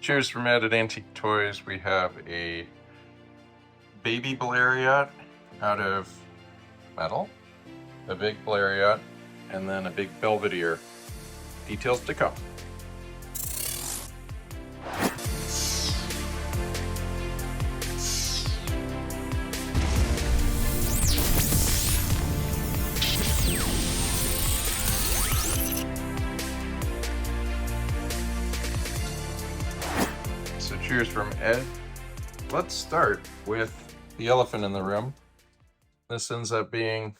Cheers from Ed at Antique Toys. We have a baby Blériot out of metal, a big Blériot, and then a big Belvedere. Details to come. So cheers from Ed. Let's start with the elephant in the room. This ends up being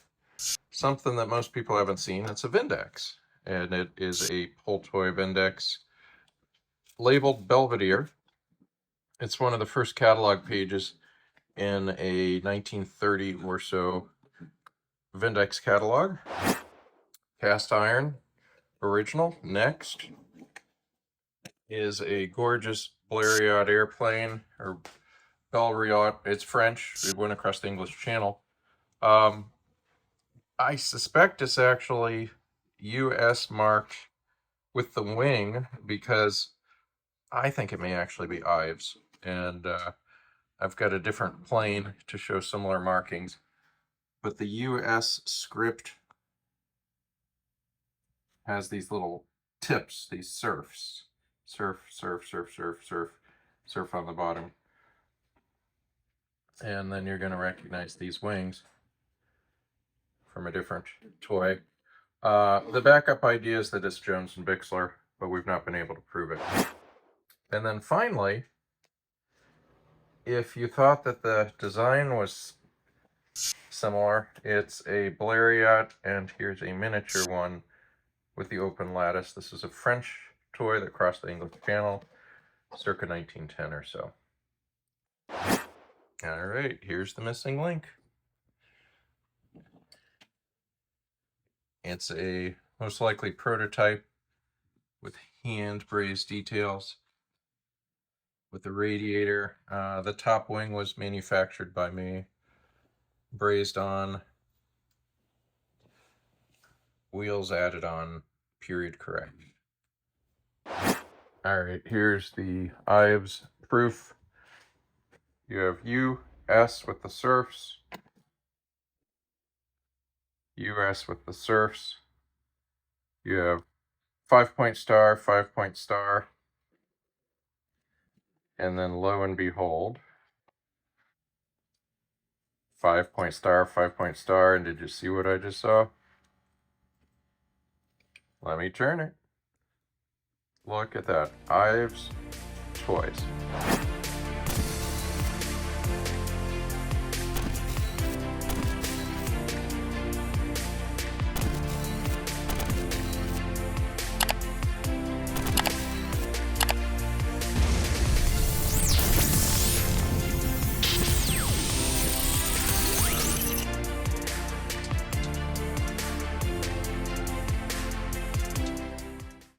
something that most people haven't seen. It's a Vindex, and it is a pull toy Vindex labeled Belvedere. It's one of the first catalog pages in a 1930 or so Vindex catalog. Cast iron, original. Next is a gorgeous Blériot airplane, or Belriot. It's French. It went across the English Channel. I suspect it's actually US marked with the wing because I think it may actually be Ives. And I've got a different plane to show similar markings. But the US script has these little tips, these surfs. Surf, surf, surf, surf, surf, surf on the bottom. And then you're going to recognize these wings from a different toy. The backup idea is that it's Jones and Bixler, but we've not been able to prove it. And then finally, if you thought that the design was similar, it's a Blériot, and here's a miniature one with the open lattice. This is a French toy that crossed the English Channel circa 1910 or so. All right, here's the missing link. It's a most likely prototype with hand brazed details with the radiator. The top wing was manufactured by me, brazed on, wheels added on, period correct. All right, here's the Ives proof. You have US with the surfs, US with the surfs. You have 5-point star, 5-point star, and then lo and behold, 5-point star, 5-point star. And did you see what I just saw? Let me turn it. Look at that. Ives Toys.